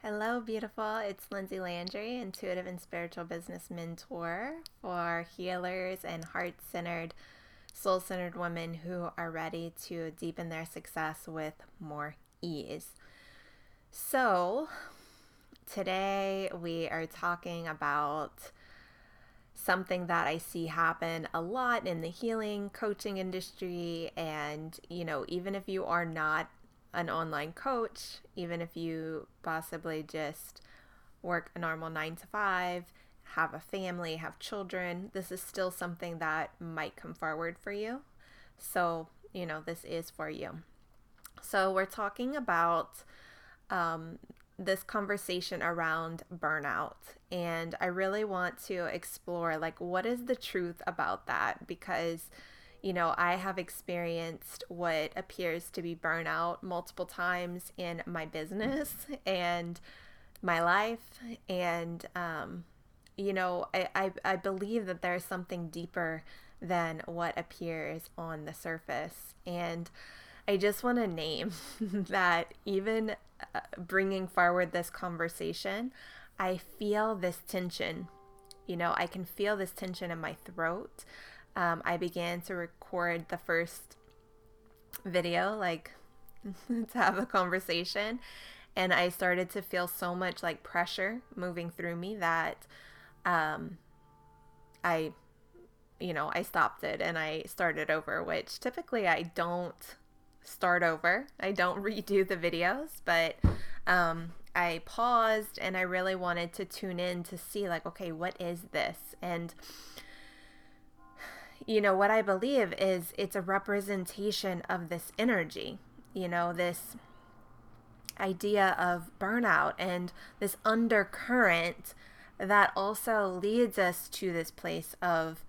Hello, beautiful. It's Lindsay Landry, intuitive and spiritual business mentor for healers and heart centered, soul centered women who are ready to deepen their success with more ease. So, today we are talking about something that I see happen a lot in the healing coaching industry. And, even if you are not an online coach, even if you possibly just work a normal 9 to 5, have a family, have children, this is still something that might come forward for you. So, this is for you. So, we're talking about this conversation around burnout. And I really want to explore, what is the truth about that? Because I have experienced what appears to be burnout multiple times in my business and my life. And, I believe that there's something deeper than what appears on the surface. And I just want to name that even bringing forward this conversation, I feel this tension. I can feel this tension in my throat. I began to record the first video, to have a conversation, and I started to feel so much pressure moving through me that I, I stopped it and I started over, which typically I don't start over. I don't redo the videos, but I paused and I really wanted to tune in to see okay, what is this? And what I believe is it's a representation of this energy, this idea of burnout and this undercurrent that also leads us to this place of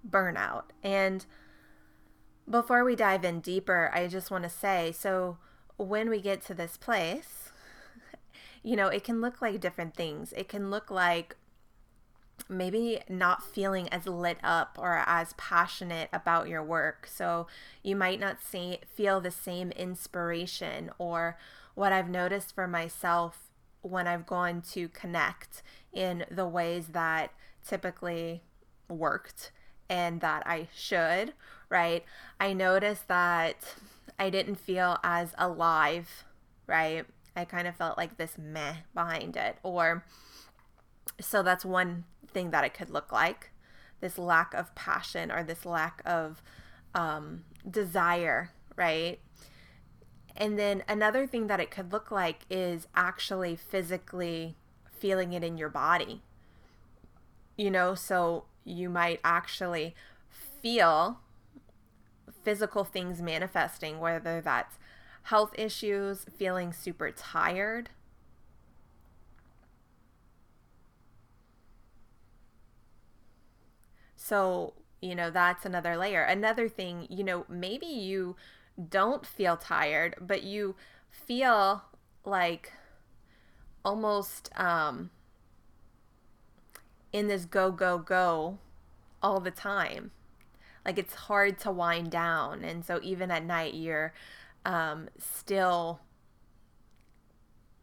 burnout. And before we dive in deeper, I just want to say, so when we get to this place, it can look like different things. It can look like maybe not feeling as lit up or as passionate about your work. So you might not feel the same inspiration, or what I've noticed for myself when I've gone to connect in the ways that typically worked and that I should, right? I noticed that I didn't feel as alive, right? I kind of felt like this meh behind it. Or so that's one thing that it could look like, this lack of passion or this lack of desire, right? And then another thing that it could look like is actually physically feeling it in your body. So you might actually feel physical things manifesting, whether that's health issues, feeling super tired. So, that's another layer. Another thing, maybe you don't feel tired, but you feel like almost in this go, go, go all the time. Like it's hard to wind down. And so even at night, you're still,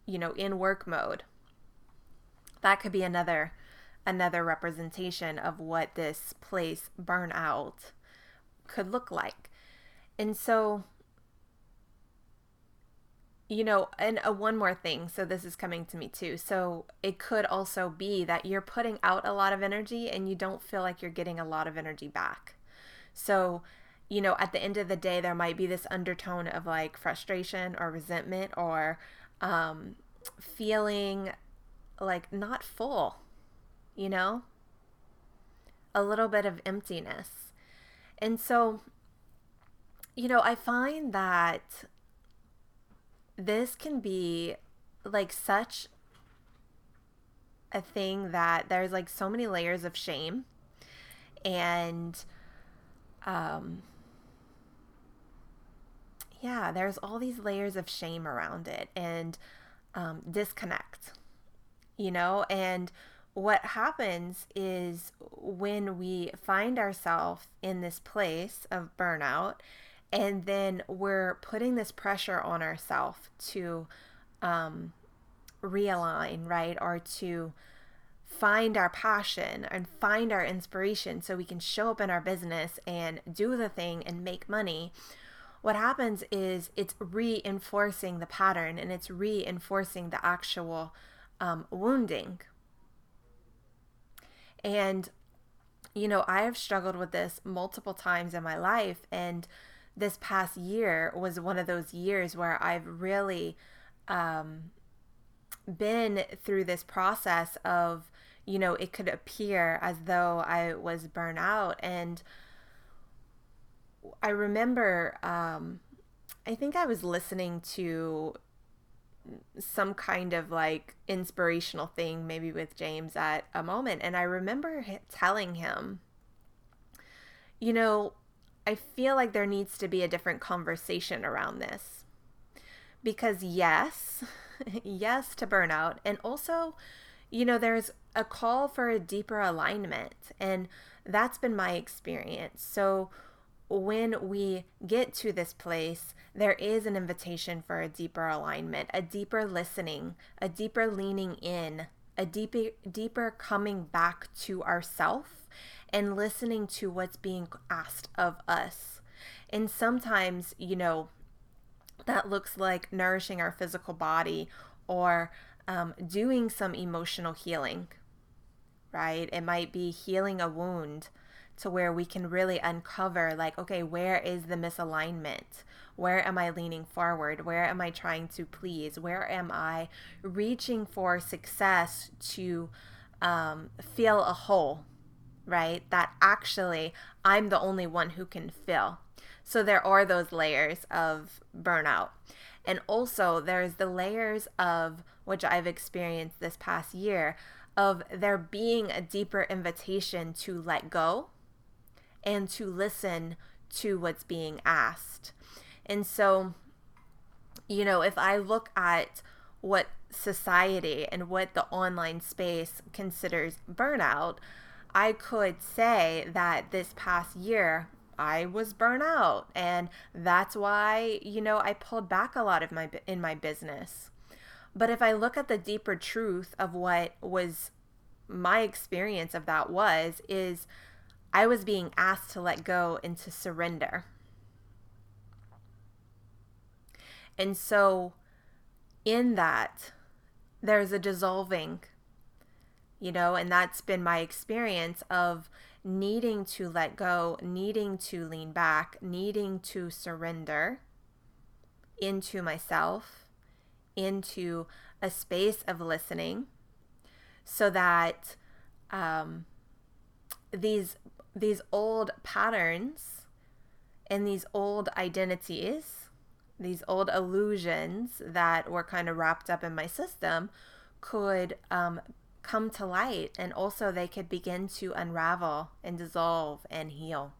in work mode. That could be another representation of what this place, burnout, could look like. And so, and one more thing. So this is coming to me too. So it could also be that you're putting out a lot of energy and you don't feel like you're getting a lot of energy back. So, at the end of the day, there might be this undertone of frustration or resentment or feeling not full, a little bit of emptiness. And so, I find that this can be such a thing that there's so many layers of shame and there's all these layers of shame around it and disconnect, and what happens is when we find ourselves in this place of burnout and then we're putting this pressure on ourselves to realign, right? Or to find our passion and find our inspiration so we can show up in our business and do the thing and make money, what happens is it's reinforcing the pattern and it's reinforcing the actual wounding. And, I have struggled with this multiple times in my life. And this past year was one of those years where I've really been through this process of, it could appear as though I was burnt out. And I remember, I think I was listening to some kind of like inspirational thing, maybe with James at a moment. And I remember telling him, I feel like there needs to be a different conversation around this. Because yes, yes to burnout. And also, there's a call for a deeper alignment. And that's been my experience. So when we get to this place, there is an invitation for a deeper alignment, a deeper listening, a deeper leaning in, a deeper coming back to ourself and listening to what's being asked of us. And sometimes, that looks like nourishing our physical body or doing some emotional healing, right? It might be healing a wound to where we can really uncover, like, okay, where is the misalignment? Where am I leaning forward? Where am I trying to please? Where am I reaching for success to feel a hole, right? That actually I'm the only one who can fill. So there are those layers of burnout. And also there's the layers of, which I've experienced this past year, of there being a deeper invitation to let go and to listen to what's being asked. And so, if I look at what society and what the online space considers burnout, I could say that this past year I was burnt out, and that's why, I pulled back a lot of in my business. But if I look at the deeper truth of what was my experience of that is I was being asked to let go and to surrender. And so in that, there's a dissolving, and that's been my experience of needing to let go, needing to lean back, needing to surrender into myself, into a space of listening, so that these old patterns and these old identities, these old illusions that were kind of wrapped up in my system could come to light, and also they could begin to unravel and dissolve and heal.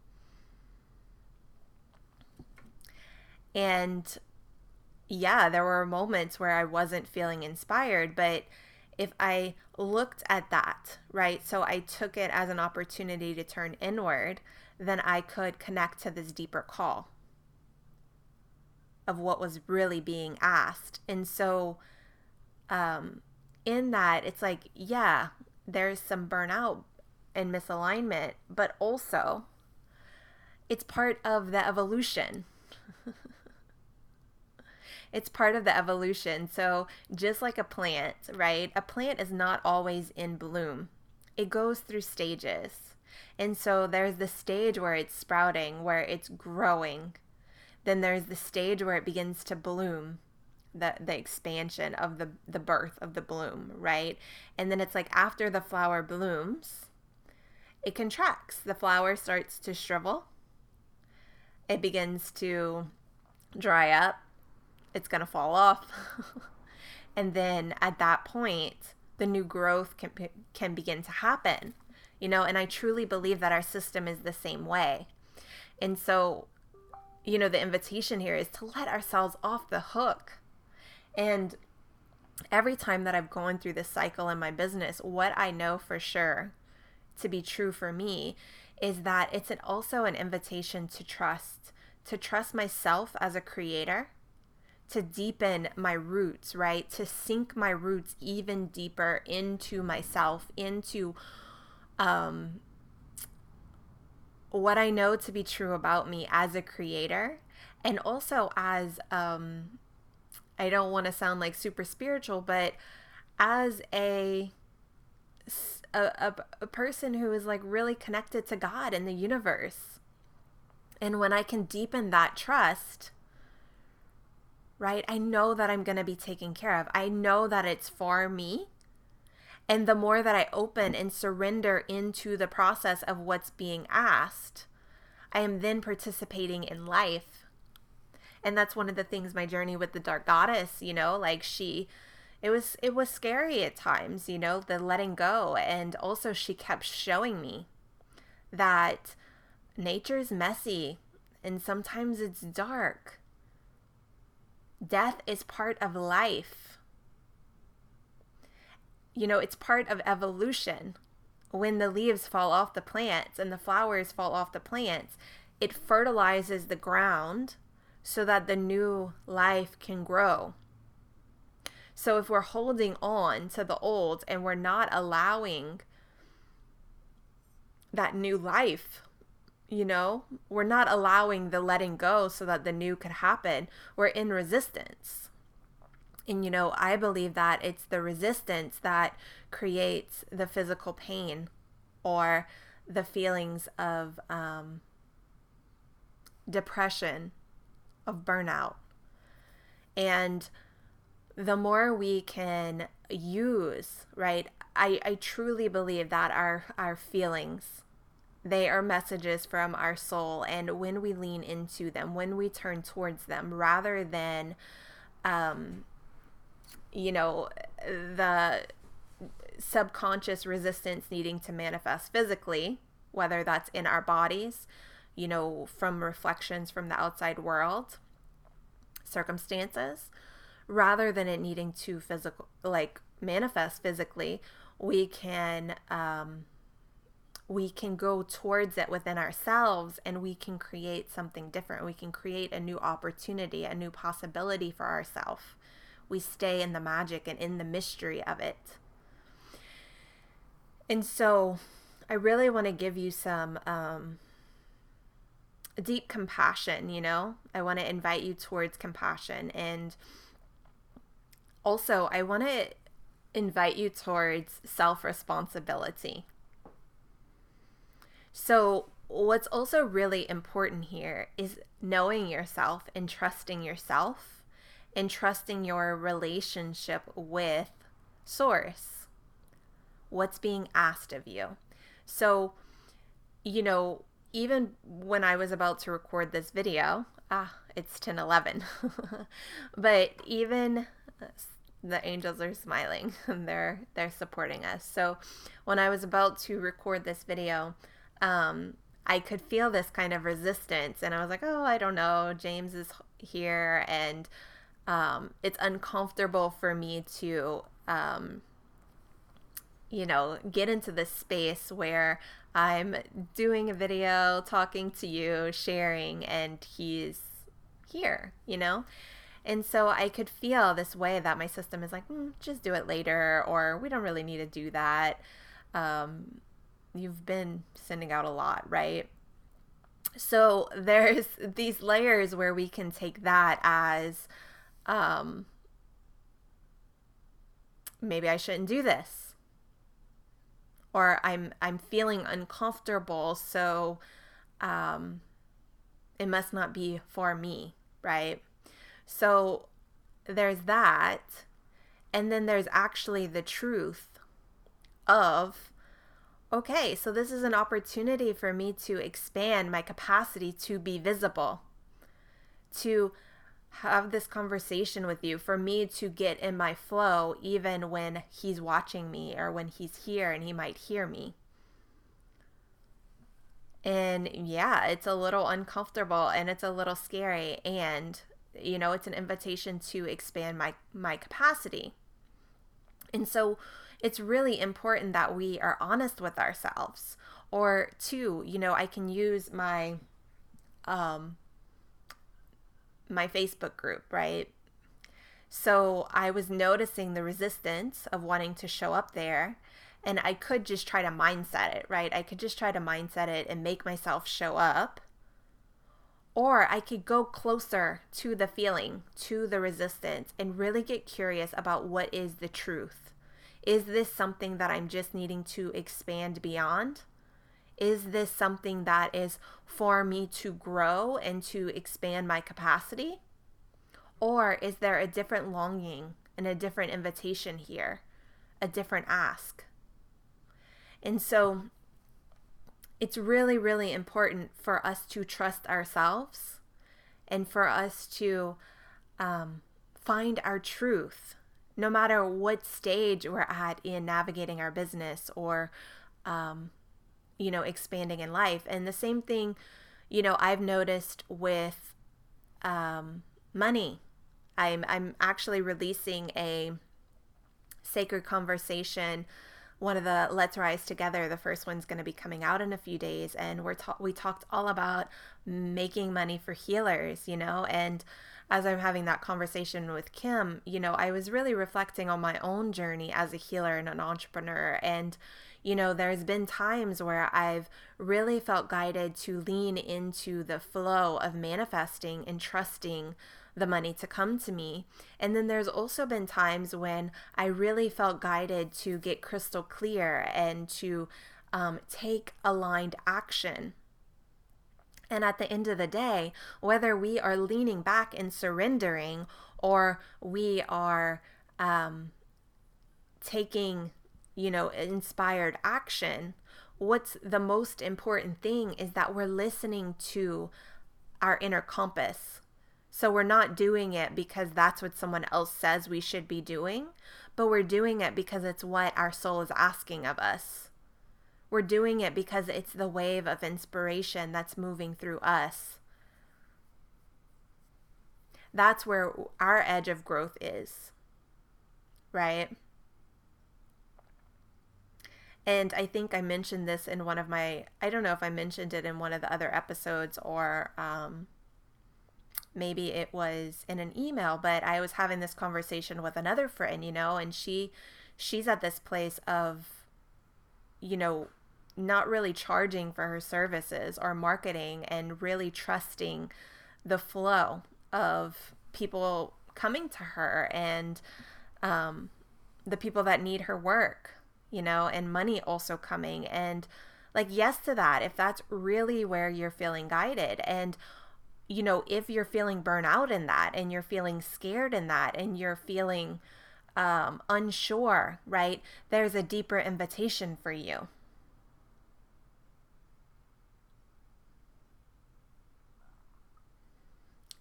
And yeah, there were moments where I wasn't feeling inspired, but if I looked at that, right, so I took it as an opportunity to turn inward, then I could connect to this deeper call of what was really being asked. And so in that, it's like, yeah, there's some burnout and misalignment, but also it's part of the evolution. It's part of the evolution. So just like a plant, right? A plant is not always in bloom. It goes through stages. And so there's the stage where it's sprouting, where it's growing. Then there's the stage where it begins to bloom, the expansion of the birth of the bloom, right? And then it's like after the flower blooms, it contracts. The flower starts to shrivel. It begins to dry up. It's going to fall off. And then at that point, the new growth can begin to happen, and I truly believe that our system is the same way. And so, the invitation here is to let ourselves off the hook. And every time that I've gone through this cycle in my business, what I know for sure to be true for me is that it's also an invitation to trust myself as a creator, to deepen my roots, right? To sink my roots even deeper into myself, into what I know to be true about me as a creator, and also as, I don't want to sound like super spiritual, but as a person who is like really connected to God and the universe. And when I can deepen that trust, right, I know that I'm going to be taken care of. I know that it's for me. And the more that I open and surrender into the process of what's being asked, I am then participating in life. And that's one of the things, my journey with the dark goddess, like it was scary at times, the letting go. And also she kept showing me that nature's messy and sometimes it's dark. Death is part of life. It's part of evolution. When the leaves fall off the plants and the flowers fall off the plants, it fertilizes the ground so that the new life can grow. So if we're holding on to the old and we're not allowing that new life, we're not allowing the letting go so that the new could happen, we're in resistance. And, I believe that it's the resistance that creates the physical pain or the feelings of depression, of burnout. And the more we can use, right, I truly believe that our feelings, they are messages from our soul. And when we lean into them, when we turn towards them, rather than, the subconscious resistance needing to manifest physically, whether that's in our bodies, from reflections from the outside world, circumstances, rather than it needing to manifest physically, we can go towards it within ourselves, and we can create something different. We can create a new opportunity, a new possibility for ourselves. We stay in the magic and in the mystery of it. And so I really want to give you some deep compassion, I want to invite you towards compassion. And also I want to invite you towards self-responsibility. So what's also really important here is knowing yourself and trusting yourself and trusting your relationship with Source. What's being asked of you. So, even when I was about to record this video, it's 10:11, but even the angels are smiling and they're supporting us. So when I was about to record this video, I could feel this kind of resistance, and I was like, oh, I don't know, James is here, and it's uncomfortable for me to get into this space where I'm doing a video, talking to you, sharing, and he's here, And so I could feel this way that my system is like, just do it later, or we don't really need to do that. You've been sending out a lot, right? So there's these layers where we can take that as, maybe I shouldn't do this. Or I'm feeling uncomfortable, so it must not be for me, right? So there's that. And then there's actually the truth of, okay, so this is an opportunity for me to expand my capacity to be visible, to have this conversation with you, for me to get in my flow even when he's watching me or when he's here and he might hear me. And yeah, it's a little uncomfortable and it's a little scary, and it's an invitation to expand my capacity. And so it's really important that we are honest with ourselves. Or two, I can use my my Facebook group, right? So I was noticing the resistance of wanting to show up there. And I could just try to mindset it, right? I could just try to mindset it and make myself show up. Or I could go closer to the feeling, to the resistance, and really get curious about what is the truth. Is this something that I'm just needing to expand beyond? Is this something that is for me to grow and to expand my capacity? Or is there a different longing and a different invitation here, a different ask? And so it's really, really important for us to trust ourselves and for us to find our truth, no matter what stage we're at in navigating our business or, expanding in life. And the same thing, I've noticed with money. I'm actually releasing a sacred conversation. One of the Let's Rise Together, the first one's going to be coming out in a few days, and we talked all about making money for healers, and as I'm having that conversation with Kim, I was really reflecting on my own journey as a healer and an entrepreneur. And there's been times where I've really felt guided to lean into the flow of manifesting and trusting the money to come to me. And then there's also been times when I really felt guided to get crystal clear and to take aligned action. And at the end of the day, whether we are leaning back and surrendering or we are taking, inspired action, what's the most important thing is that we're listening to our inner compass. So we're not doing it because that's what someone else says we should be doing, but we're doing it because it's what our soul is asking of us. We're doing it because it's the wave of inspiration that's moving through us. That's where our edge of growth is, right? And I think I mentioned this in one of I don't know if I mentioned it in one of the other episodes or maybe it was in an email, but I was having this conversation with another friend, and she's at this place of, not really charging for her services or marketing and really trusting the flow of people coming to her and the people that need her work, and money also coming. And like, yes to that, if that's really where you're feeling guided. And if you're feeling burnout in that and you're feeling scared in that and you're feeling unsure, right? There's a deeper invitation for you.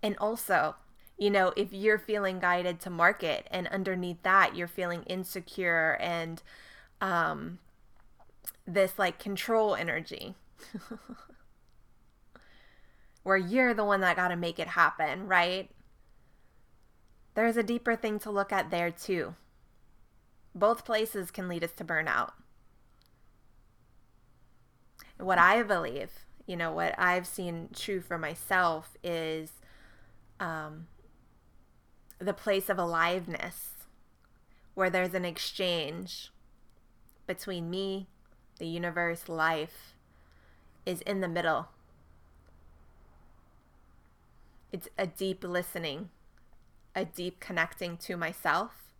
And also, if you're feeling guided to market and underneath that you're feeling insecure and this like control energy, where you're the one that got to make it happen, right? There's a deeper thing to look at there too. Both places can lead us to burnout. What I believe, what I've seen true for myself is the place of aliveness, where there's an exchange between me, the universe, life, is in the middle. It's a deep listening, a deep connecting to myself,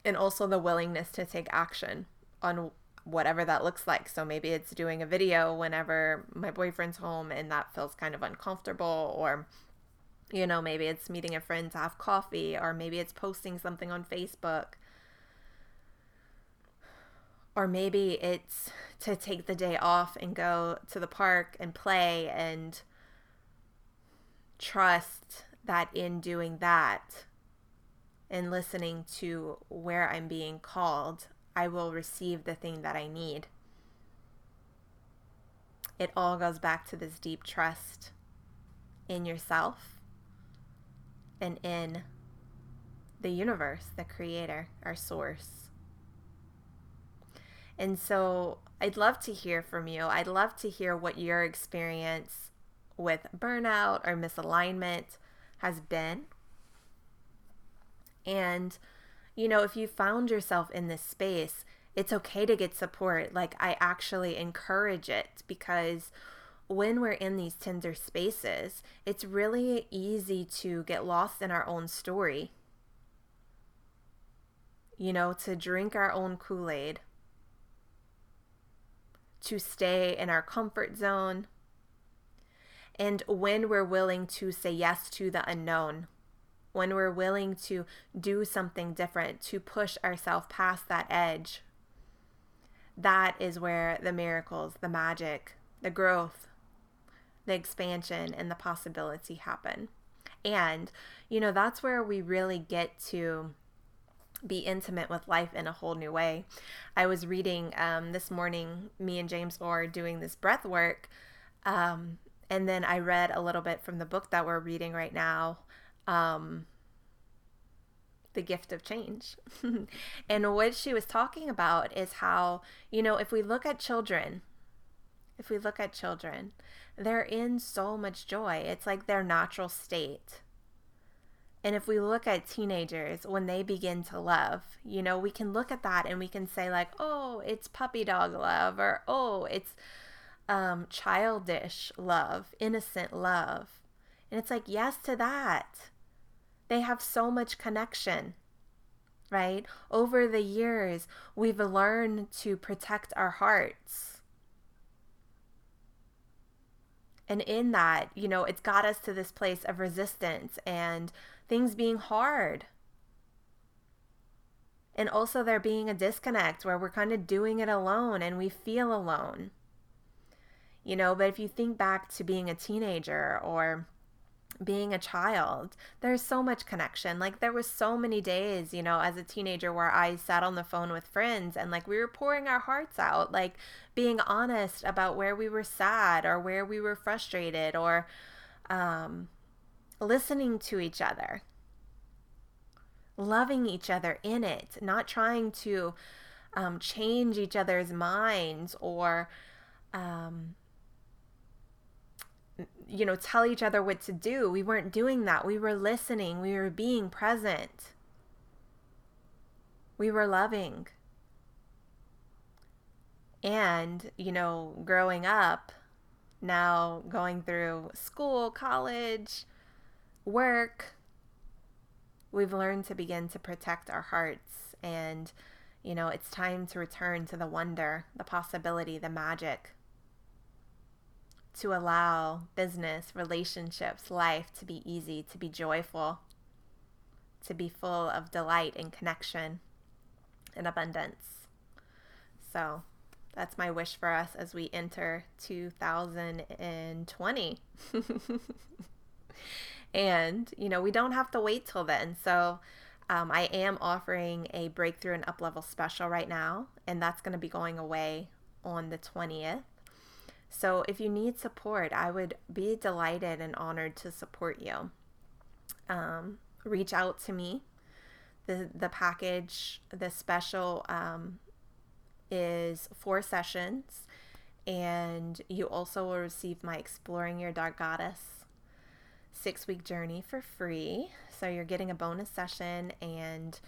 and also the willingness to take action on whatever that looks like. So maybe it's doing a video whenever my boyfriend's home and that feels kind of uncomfortable, or maybe it's meeting a friend to have coffee, or maybe it's posting something on Facebook, or maybe it's to take the day off and go to the park and play and trust that in doing that and listening to where I'm being called, I will receive the thing that I need. It all goes back to this deep trust in yourself and in the universe, the creator, our source. And so I'd love to hear from you. I'd love to hear what your experience with burnout or misalignment has been. And, if you found yourself in this space, it's okay to get support. Like, I actually encourage it, because when we're in these tender spaces, it's really easy to get lost in our own story, to drink our own Kool-Aid, to stay in our comfort zone. And when we're willing to say yes to the unknown, when we're willing to do something different, to push ourselves past that edge, that is where the miracles, the magic, the growth, the expansion, and the possibility happen. And, that's where we really get to be intimate with life in a whole new way. I was reading this morning, me and James were doing this breath work, and then I read a little bit from the book that we're reading right now, The Gift of Change. And what she was talking about is how, if we look at children, they're in so much joy. It's like their natural state. And if we look at teenagers, when they begin to love, we can look at that and we can say like, oh, it's puppy dog love, or oh, it's childish love, innocent love. And it's like, yes to that. They have so much connection, right? Over the years, we've learned to protect our hearts. And in that, it's got us to this place of resistance and things being hard. And also there being a disconnect where we're kind of doing it alone and we feel alone. But if you think back to being a teenager or being a child, there's so much connection. Like, there was so many days, as a teenager where I sat on the phone with friends and like we were pouring our hearts out, like being honest about where we were sad or where we were frustrated, or listening to each other, loving each other in it, not trying to change each other's minds or tell each other what to do. We weren't doing that. We were listening. We were being present. We were loving. And, growing up, now going through school, college, work, we've learned to begin to protect our hearts. And, it's time to return to the wonder, the possibility, the magic, to allow business, relationships, life to be easy, to be joyful, to be full of delight and connection and abundance. So that's my wish for us as we enter 2020. And, we don't have to wait till then. So I am offering a breakthrough and up-level special right now, and that's going to be going away on the 20th. So if you need support, I would be delighted and honored to support you. Reach out to me. The package, the special is 4 sessions, and you also will receive my Exploring Your Dark Goddess 6-week journey for free. So you're getting a bonus session and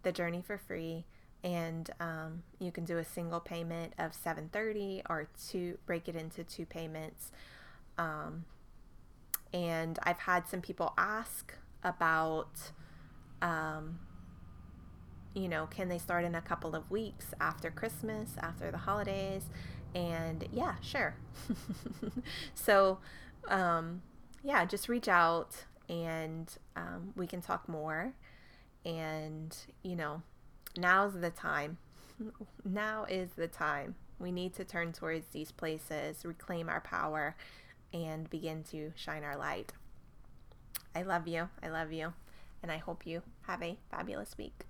the journey for free. And you can do a single payment of $730 or break it into 2 payments. And I've had some people ask about, can they start in a couple of weeks after Christmas, after the holidays? And yeah, sure. So, just reach out and we can talk more. And, now's the time. Now is the time. We need to turn towards these places, reclaim our power, and begin to shine our light. I love you. And I hope you have a fabulous week.